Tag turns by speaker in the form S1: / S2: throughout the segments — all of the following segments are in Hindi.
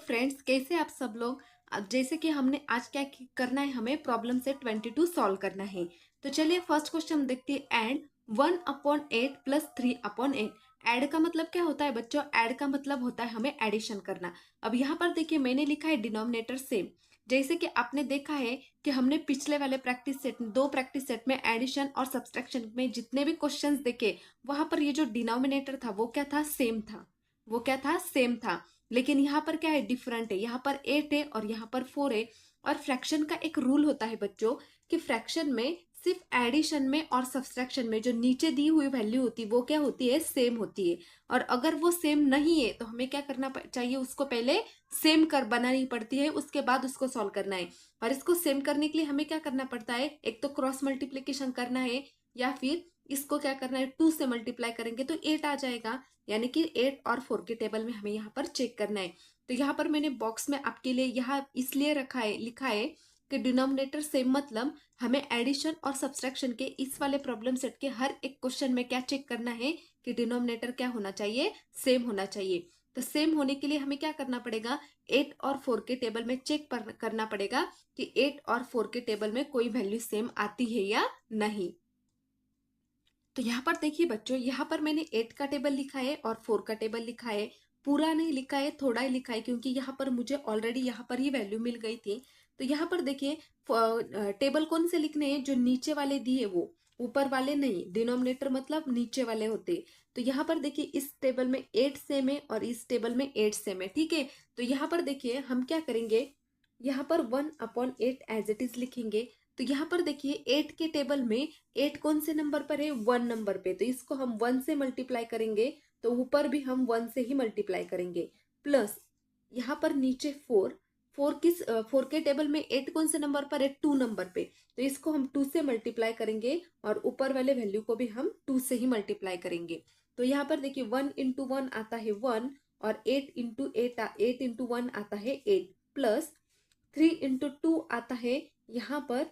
S1: फ्रेंड्स, कैसे आप सब लोग। अब जैसे कि हमने आज क्या करना है, हमें प्रॉब्लम सेट 22 सॉल्व करना है। तो चलिए फर्स्ट क्वेश्चन हम देखते हैं। Add 1/8 plus 3/8। ऐड का मतलब क्या होता है बच्चों? ऐड का मतलब होता है हमें एडिशन करना। अब यहाँ पर देखिए मैंने लिखा है डिनोमिनेटर सेम। जैसे कि आपने देखा है कि हमने पिछले वाले प्रैक्टिस सेट, दो प्रैक्टिस सेट में एडिशन और सब्सट्रैक्शन में जितने भी क्वेश्चंस देखे, वहां पर ये जो डिनोमिनेटर था वो क्या था? सेम था। वो क्या था? सेम था। लेकिन यहाँ पर क्या है? डिफरेंट है। यहाँ पर 8 है और यहाँ पर 4 है। और फ्रैक्शन का एक रूल होता है बच्चों कि फ्रैक्शन में सिर्फ एडिशन में और सब्सट्रैक्शन में जो नीचे दी हुई वैल्यू होती है वो क्या होती है? सेम होती है। और अगर वो सेम नहीं है तो हमें क्या करना चाहिए? उसको पहले सेम कर बनानी पड़ती है, उसके बाद उसको सॉल्व करना है। और इसको सेम करने के लिए हमें क्या करना पड़ता है? एक तो क्रॉस मल्टीप्लीकेशन करना है, या फिर इसको क्या करना है? 2 से मल्टीप्लाई करेंगे तो 8 आ जाएगा। यानी कि 8 और 4 के टेबल में हमें यहाँ पर चेक करना है। तो यहाँ पर मैंने बॉक्स में आपके लिए यहाँ इसलिए रखा है, लिखा है कि डिनोमिनेटर सेम मतलब हमें एडिशन और सब्सट्रैक्शन के इस वाले प्रॉब्लम सेट के हर एक क्वेश्चन में क्या चेक करना है कि डिनोमिनेटर क्या होना चाहिए? सेम होना चाहिए। तो सेम होने के लिए हमें क्या करना पड़ेगा? 8 और 4 के टेबल में चेक करना पड़ेगा कि 8 और 4 के टेबल में कोई वैल्यू सेम आती है या नहीं। तो यहाँ पर देखिए बच्चों, यहाँ पर मैंने 8 का टेबल लिखा है और 4 का टेबल लिखा है। पूरा नहीं लिखा है, थोड़ा ही लिखा है, क्योंकि यहाँ पर मुझे ऑलरेडी यहाँ पर ही वैल्यू मिल गई थी। तो यहाँ पर देखिए टेबल कौन से लिखने हैं? जो नीचे वाले दिए वो, ऊपर वाले नहीं। डिनोमिनेटर मतलब नीचे वाले होते। तो यहाँ पर देखिए इस टेबल में 8 सेम है और इस टेबल में 8 सेम है, ठीक है। तो यहाँ पर देखिए हम क्या करेंगे, यहाँ पर 1/8 एज इट इज लिखेंगे। तो यहाँ पर देखिए 8 के टेबल में 8 कौन से नंबर पर है? 1 नंबर पे। तो इसको हम 1 से मल्टीप्लाई करेंगे, तो ऊपर भी हम 1 से ही मल्टीप्लाई करेंगे। प्लस यहाँ पर नीचे 4। 4 के टेबल में 8 कौन से नंबर पर है? 2 नंबर पे। तो इसको हम 2 से मल्टीप्लाई करेंगे और ऊपर वाले वैल्यू को भी हम 2 से ही मल्टीप्लाई करेंगे। तो यहाँ पर देखिए 1 इंटू 1 आता है 1, और 8 इंटू 1 आता है 8, प्लस 3 इंटू 2 आता है यहाँ पर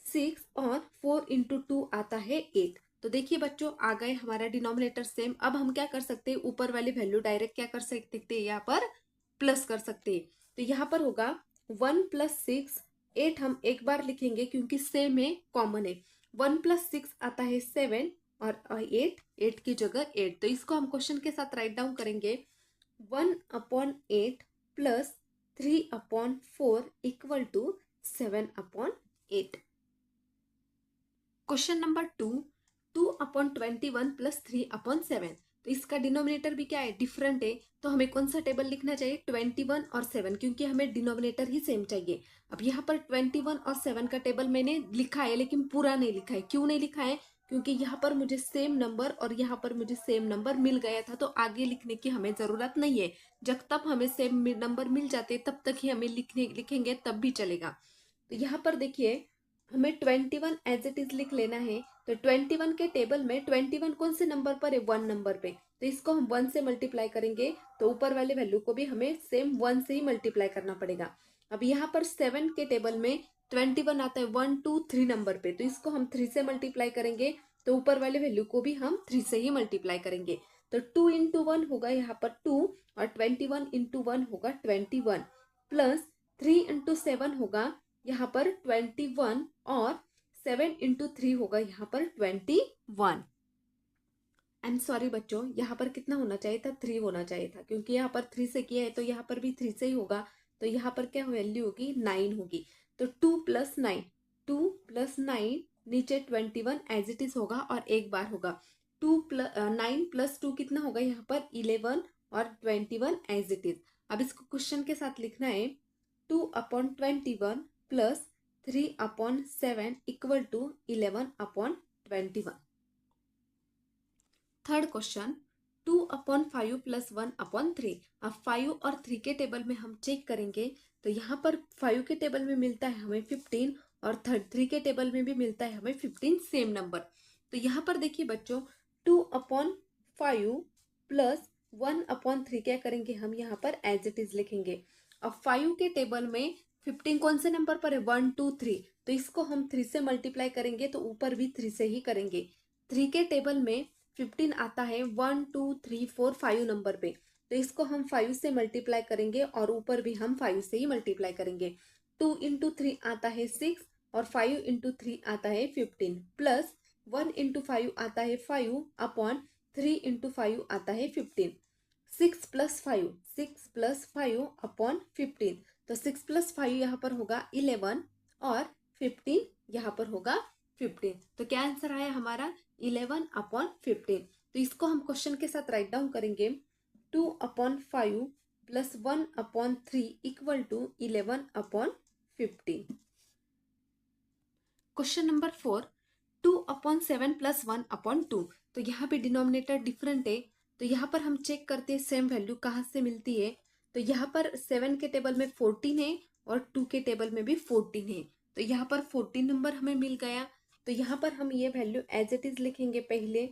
S1: 6, और 4 इंटू 2 आता है 8। तो देखिए बच्चों आ गए हमारा डिनोमिनेटर सेम। अब हम क्या कर सकते हैं? ऊपर वाली वैल्यू डायरेक्ट क्या कर सकते हैं? यहाँ पर प्लस कर सकते हैं। तो यहाँ पर होगा 1 प्लस 6। 8 हम एक बार लिखेंगे क्योंकि सेम है, कॉमन है। 1 प्लस 6 आता है 7, और 8 की जगह 8। तो इसको हम क्वेश्चन के साथ राइट डाउन करेंगे। 1/8 plus 3/4 equal to 7/8। Question number 2, 2/21 plus 3/7। तो इसका डिनोमिनेटर भी क्या है? डिफरेंट है। तो हमें कौन सा टेबल लिखना चाहिए? 21 और 7, क्योंकि हमें डिनोमिनेटर ही सेम चाहिए। अब यहाँ पर 21 और 7 का टेबल मैंने लिखा है, लेकिन पूरा नहीं लिखा है। क्यों नहीं लिखा है? क्योंकि यहाँ पर मुझे सेम नंबर और यहाँ पर मुझे सेम नंबर मिल गया था, तो आगे लिखने की हमें जरूरत नहीं है। जब तक हमें सेम नंबर मिल जाते तब तक ही हमें लिखेंगे, तब भी चलेगा। तो यहाँ पर देखिए हमें 21 एज इट इज लिख लेना है। तो 21 के टेबल में 21 कौन से नंबर पर है? 1 नंबर पे। तो इसको हम 1 से मल्टीप्लाई करेंगे, तो ऊपर वाले वैल्यू को भी हमें सेम 1 से ही मल्टीप्लाई करना पड़ेगा। अब यहाँ पर 7 के टेबल में 21 आता है 1 2 3 नंबर पे। तो इसको हम 3 से मल्टीप्लाई करेंगे, तो ऊपर वाले वैल्यू को भी हम 3 से ही मल्टीप्लाई करेंगे। तो 2 इंटू 1 होगा यहाँ पर 2, और 21 इंटू 1 होगा 21, प्लस 3 इंटू 7 होगा यहाँ पर 21, और 7 इंटू 3 होगा यहाँ पर 21। आई एम सॉरी बच्चों, यहाँ पर कितना होना चाहिए था? 3 होना चाहिए था, क्योंकि यहाँ पर 3 से किया है तो यहाँ पर भी 3 से ही होगा। तो यहाँ पर क्या वैल्यू होगी? 9 होगी। तो 2 प्लस 9, 2 प्लस 9 नीचे 21 एज इट इज होगा, और एक बार होगा 9 प्लस 2 कितना होगा? यहाँ पर 11, और 21 एज इट इज। अब इसको क्वेश्चन के साथ लिखना है। 2/21 plus 3/7 equal to 11/21। Third question, 2/5 plus 1/3। अब 5 और 3 के टेबल में हम चेक करेंगे। तो यहाँ पर 5 के टेबल में मिलता है हमें 15, और 3 के टेबल में भी मिलता है हमें 15, सेम नंबर। तो यहाँ पर देखिए बच्चों 2/5 प्लस 1/3 क्या करेंगे हम? यहाँ पर एज इट इज लिखेंगे। अब 5 के टेबल में 15 कौन से नंबर पर है? 1 2 3। तो इसको हम 3 से मल्टीप्लाई करेंगे, तो ऊपर भी 3 से ही करेंगे। 3 के टेबल में 15 आता है 1 2 3 4 5 नंबर पे। तो इसको हम 5 से मल्टीप्लाई करेंगे और ऊपर भी हम 5 से ही मल्टीप्लाई करेंगे। 2 इंटू 3 आता है 6 और 5 इंटू 3 आता है 15 प्लस 1 इंटू 5 आता है 5 अपॉन 3 इंटू 5 आता है 15। 6 प्लस 5 अपॉन 15, तो 6 प्लस 5 यहाँ पर होगा 11 और 15 यहाँ पर होगा 15। तो क्या आंसर आया हमारा 11 अपॉन 15। तो इसको हम क्वेश्चन के साथ राइट डाउन करेंगे। 2 upon 5 plus 1 upon 3 equal to 11 upon 15। Question number 4, 2 upon 7 plus 1 upon 2। तो यहाँ पे डिनोमिनेटर डिफरेंट है, तो यहाँ पर हम चेक करते हैं सेम वैल्यू कहाँ से मिलती है। तो यहाँ पर 7 के टेबल में 14 है और 2 के टेबल में भी 14 है, तो यहाँ पर 14 नंबर हमें मिल गया। तो यहाँ पर हम ये वैल्यू एज इट इज लिखेंगे पहले,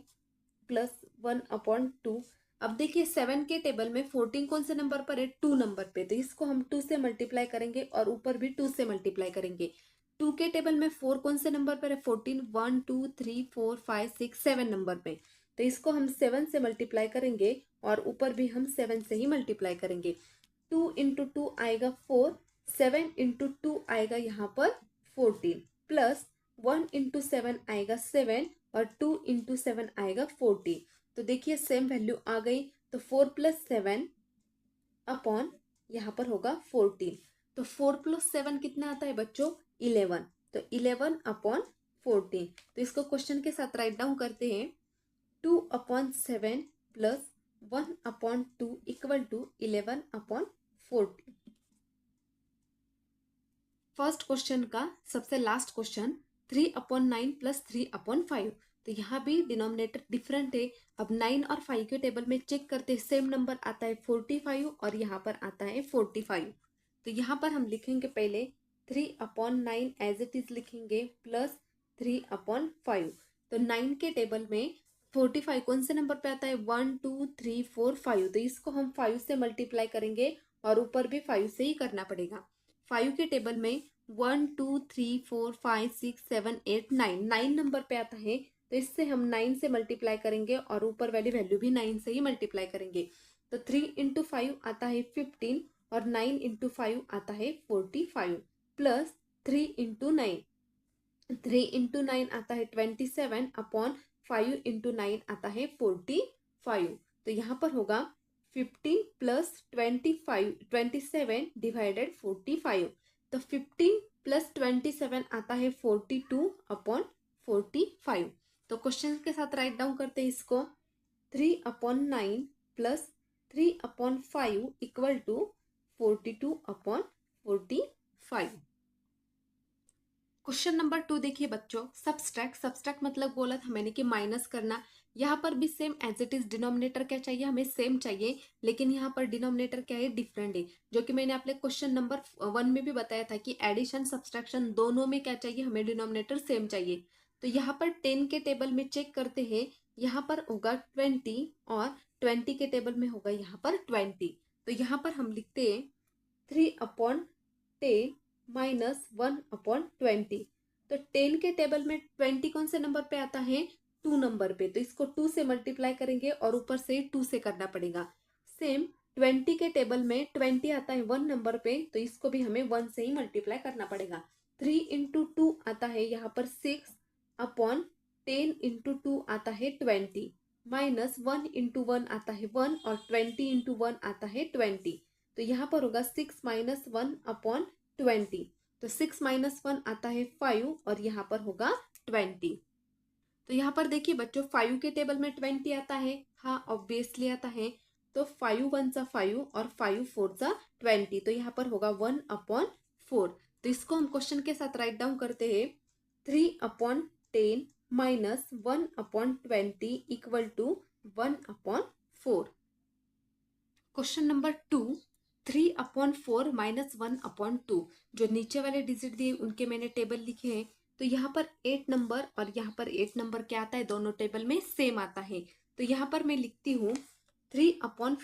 S1: प्लस 1 अपॉन 2। अब देखिए 7 के टेबल में 14 कौन से नंबर पर है, 2 नंबर पे, तो इसको हम 2 से मल्टीप्लाई करेंगे और ऊपर भी 2 से मल्टीप्लाई करेंगे। 2 के टेबल में 4 कौन से नंबर पर है, 14 1 2 3 4 5 6 7 नंबर पे, तो इसको हम 7 से मल्टीप्लाई करेंगे और ऊपर भी हम 7 से ही मल्टीप्लाई करेंगे। 2 इंटू 2 आएगा 4, 7 इंटू 2 आएगा यहाँ पर 14 प्लस 1 इंटू 7 आएगा 7 और 2 इंटू 7 आएगा 40। तो देखिए सेम वैल्यू आ गई, तो 4 प्लस 7 अपॉन यहाँ पर होगा 14। तो 4 प्लस 7 कितना आता है बच्चों, 11, तो 11 अपॉन 14। तो इसको क्वेश्चन के साथ राइट डाउन करते हैं। 2 upon 7 plus 1 upon 2 equal to 11 upon 14। First question का सबसे last question, 3 upon 9 plus 3 upon 5। तो यहाँ भी डिनोमिनेटर डिफरेंट है। अब 9 और 5 के टेबल में चेक करते हैं, सेम नंबर आता है 45 और यहाँ पर आता है 45। तो यहाँ पर हम लिखेंगे पहले 3 अपॉन 9 एज इट इज लिखेंगे प्लस 3 अपॉन 5। तो 9 के टेबल में 45 कौन से नंबर पे आता है, 1 2 3 4 5, तो इसको हम 5 से मल्टीप्लाई करेंगे और ऊपर भी 5 से ही करना पड़ेगा। 5 के टेबल में 1 2 3 4 5 6 7 8 9, 9 नंबर पे आता है, तो इससे हम 9 से मल्टीप्लाई करेंगे और ऊपर वाली वैल्यू भी 9 से ही मल्टीप्लाई करेंगे। तो 3 इंटू 5 आता है 15 और 9 इंटू 5 आता है 45 प्लस 3 इंटू 9, 3 इंटू 9 आता है 27 अपॉन 5 इंटू 9 आता है 45। तो यहाँ पर होगा 15 प्लस 27 डिवाइडेड 45। तो 15 प्लस 27 आता है 42 अपॉन 45। तो क्वेश्चन के साथ राइट डाउन करते हैं इसको, 3 upon 9 plus 3 upon 5 equal to 42 upon 45। Question number 2 देखिए बच्चों, सब्सट्रैक्ट मतलब बोला था मैंने कि माइनस करना। यहाँ पर भी same as it is, denominator क्या चाहिए हमें, सेम चाहिए, लेकिन यहाँ पर डिनोमिनेटर क्या है, डिफरेंट है। जो कि मैंने आपने क्वेश्चन नंबर 1 में भी बताया था कि एडिशन सब्सट्रैक्शन दोनों में क्या चाहिए, हमें डिनोमिनेटर सेम चाहिए। तो यहाँ पर 10 के टेबल में चेक करते हैं, यहाँ पर होगा 20 और 20 के टेबल में होगा यहाँ पर 20। तो यहाँ पर हम लिखते हैं 3 अपॉन 10 माइनस 1 अपॉन 20। तो 10 के टेबल में 20 कौन से नंबर पे आता है, 2 नंबर पे, तो इसको 2 से मल्टीप्लाई करेंगे और ऊपर से 2 से करना पड़ेगा। सेम 20 के टेबल में 20 आता है 1 नंबर पे, तो इसको भी हमें 1 से ही मल्टीप्लाई करना पड़ेगा। 3 इंटू 2 आता है यहाँ पर 6 अपॉन 10 इंटू 2 आता है 20 माइनस 1 इंटू 1 आता है 1 और 20 इंटू 1 आता है 20। तो यहाँ पर होगा 6 माइनस 1 अपॉन 20। तो 6 माइनस 1 आता है 5 और यहाँ पर होगा 20। तो यहाँ पर देखिए बच्चों 5 के टेबल में 20 आता है, हाँ ऑब्वियसली आता है। तो 5 1 सा 5 और 5 4 सा 20, तो यहाँ पर होगा 1 अपॉन 4। तो इसको हम क्वेश्चन के साथ राइट डाउन करते हैं, 3 upon 10 minus 1 upon 20 equal to 1 upon 4। Question number 2, 3 upon 4 minus 1 upon 2। जो नीचे वाले डिजिट दिए उनके मैंने टेबल लिखे हैं। तो यहाँ पर 8 नंबर और यहाँ पर 8 नंबर क्या आता है, दोनों टेबल में सेम आता है। तो यहाँ पर मैं लिखती हूँ 3 अपॉन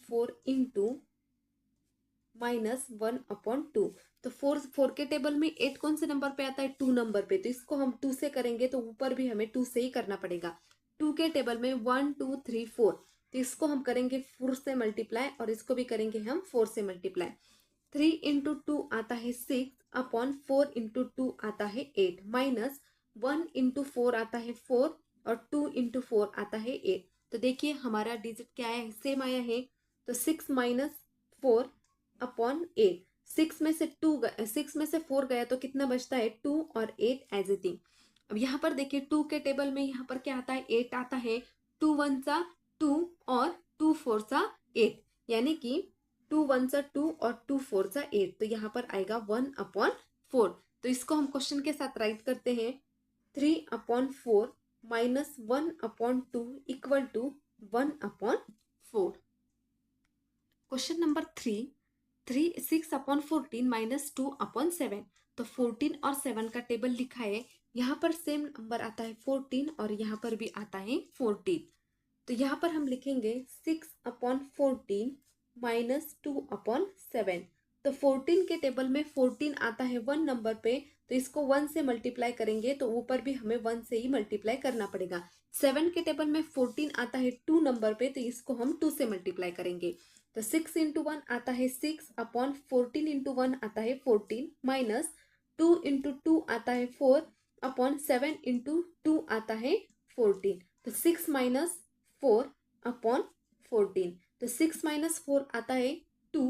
S1: 4 इंटू माइनस 1 अपॉन 2। तो 4 के टेबल में 8 कौन से नंबर पे आता है, 2 नंबर पे, तो इसको हम 2 से करेंगे तो ऊपर भी हमें 2 से ही करना पड़ेगा। 2 के टेबल में 1 2 3 4, तो इसको हम करेंगे 4 से मल्टीप्लाई और इसको भी करेंगे हम 4 से मल्टीप्लाई। 3 इंटू 2 आता है 6 अपॉन 4 इंटू 2 आता है 8 माइनस 1 इंटू 4 आता है 4 और 2 इंटू 4 आता है 8। तो देखिए हमारा डिजिट क्या है, सेम आया है। तो 6 माइनस 4 अपॉन 8। 6 में से 4 गया तो कितना बचता है 2 और 8 एज इट इज। अब यहाँ पर देखिए 2 के टेबल में यहाँ पर क्या आता है 8 आता है। 2 1 सा 2 और 2 4 सा 8, यानी कि 2 1 सा 2 और 2 4 सा 8। तो यहाँ पर आएगा 1 अपॉन 4। तो इसको हम क्वेश्चन के साथ राइट करते हैं। 3 upon 4 minus 1 upon 2 equal to 1 upon 4। Question number 6 upon 14 minus 2 upon 7। तो 14 और 7 का टेबल लिखा है। यहाँ पर सेम नंबर आता है 14 और यहाँ पर भी आता है 14। तो यहाँ पर हम लिखेंगे 6 अपॉन 14 माइनस 2 अपॉन 7। तो 14 के टेबल में 14 आता है 1 नंबर पे, तो इसको 1 से मल्टीप्लाई करेंगे तो ऊपर भी हमें 1 से ही मल्टीप्लाई करना पड़ेगा। 7 के टेबल में 14 आता है 2 नंबर पे, तो इसको हम 2 से मल्टीप्लाई करेंगे। तो 6 इंटू 1 आता है 6 अपॉन 14 इंटू 1 आता है 14 माइनस 2 इंटू 2 आता है 4 अपॉन 7 इंटू 2 आता है 14। तो 6 माइनस 4 अपॉन 14। तो 6 माइनस 4 आता है 2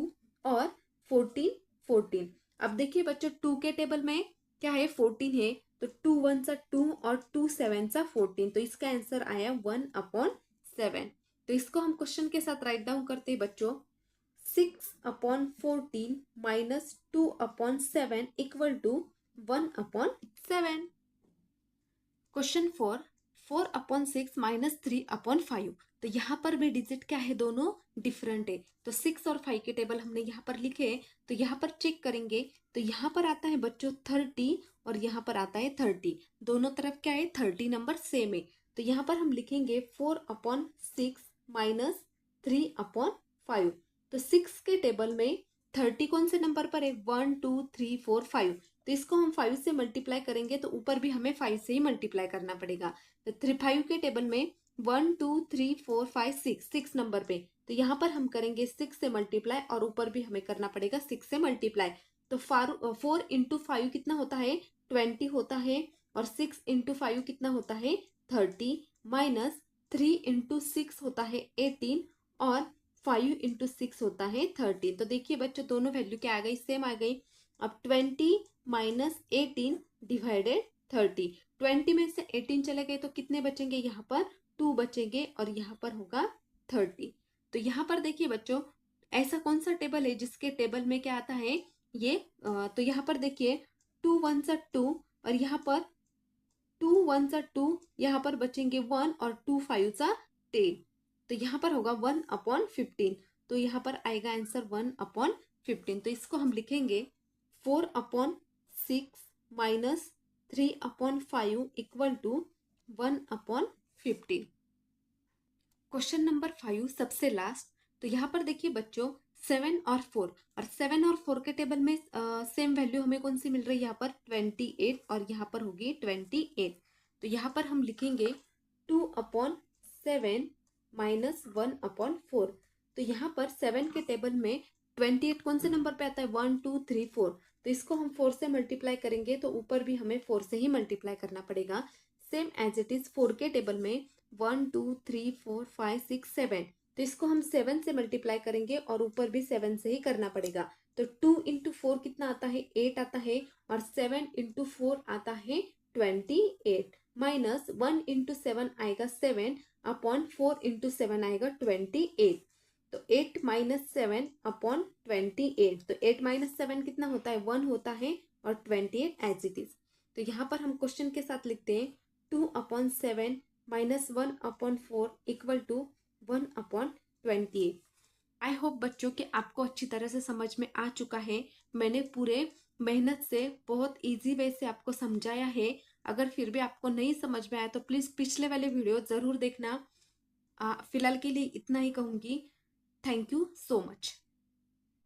S1: और 14। अब देखिए बच्चों 2 के टेबल में क्या है 14 है, तो 2 1 सा 2 और 2 7 सा 14। तो इसका आंसर आया 1 अपॉन 7। तो इसको हम क्वेश्चन के साथ राइट डाउन करते हैं बच्चों। 6 upon 14 minus 2 upon 7 equal to 1 upon 7। Question 4 upon 6 minus 3 upon 5। तो यहाँ पर भी डिजिट क्या है, दोनों डिफरेंट है। तो 6 और 5 के टेबल हमने यहाँ पर लिखे। तो यहाँ पर चेक करेंगे तो यहाँ पर आता है बच्चों 30 और यहाँ पर आता है 30। दोनों तरफ क्या है 30 नंबर सेम है। तो यहाँ पर हम लिखेंगे 4 अपॉन 6 माइनस 3 अपॉन 5। तो 6 के टेबल में 30 कौन से नंबर पर है 1 2 3 4 5। तो इसको हम 5 से मल्टीप्लाई करेंगे तो ऊपर भी हमें 5 से ही मल्टीप्लाई करना पड़ेगा। तो 5 के टेबल में 1 2 3 4 5 6 नंबर पे, तो यहाँ पर हम करेंगे 6 से मल्टीप्लाई और ऊपर भी हमें करना पड़ेगा 6 से मल्टीप्लाई। तो 4 इंटू 5 कितना होता है 20 होता है और 6 इंटू 5 कितना होता है 30 माइनस 3 इंटू 6 होता है 18 और 5 इंटू 6 होता है 13। तो देखिए बच्चों दोनों वैल्यू क्या आ गई, सेम आ गई। अब 20 माइनस 18 डिवाइडेड 30। 20 में से 18 चले गए तो कितने बचेंगे, यहाँ पर 2 बचेंगे और यहाँ पर होगा 30। तो यहाँ पर देखिए बच्चों ऐसा कौन सा टेबल है जिसके टेबल में क्या आता है ये तो यहाँ पर देखिए 2 1 सा 2 और यहाँ पर 2 1 सा 2, यहाँ पर बचेंगे 1 और 2 5 सा 10। तो यहाँ पर होगा 1 अपॉन 15। तो यहाँ पर आएगा आंसर 1 अपॉन 15। तो इसको हम लिखेंगे 4 upon 6 minus 3 upon 5 equal to 1 upon 15। Question number 5 सबसे लास्ट। तो यहाँ पर देखिए बच्चों 7 और 4, और 7 और 4 के टेबल में सेम वैल्यू हमें कौन सी मिल रही है यहाँ पर 28 और यहाँ पर होगी 28। तो यहाँ पर हम लिखेंगे 2 अपॉन 7 माइनस 1 अपॉन 4। तो यहाँ पर 7 के टेबल में 28 कौन से नंबर पे आता है 1 2 3 4। तो इसको हम 4 से मल्टीप्लाई करेंगे तो ऊपर भी हमें 4 से ही मल्टीप्लाई करना पड़ेगा। सेम एज इट इज 4 के टेबल में 1 2 3 4 5 6 7। तो इसको हम 7 से मल्टीप्लाई करेंगे और ऊपर भी 7 से ही करना पड़ेगा। तो 2 इंटू 4 कितना आता है 8 आता है और 7 इंटू 4 आता है 28 माइनस 1 इंटू 7 आएगा 7 अपॉन 4 इंटू 7 आएगा 28। तो 8 माइनस 7 अपॉन 28। तो 8 माइनस 7 कितना होता है 1 होता है और 28 एज इट इज। तो यहाँ पर हम क्वेश्चन के साथ लिखते हैं 2 upon 7 minus 1 upon 4 equal to 1 upon 28। I hope बच्चों कि आपको अच्छी तरह से समझ में आ चुका है। मैंने पूरे मेहनत से बहुत इजी वे से आपको समझाया है। अगर फिर भी आपको नहीं समझ में आया तो प्लीज़ पिछले वाले वीडियो ज़रूर देखना। फिलहाल के लिए इतना ही कहूँगी। Thank you so much.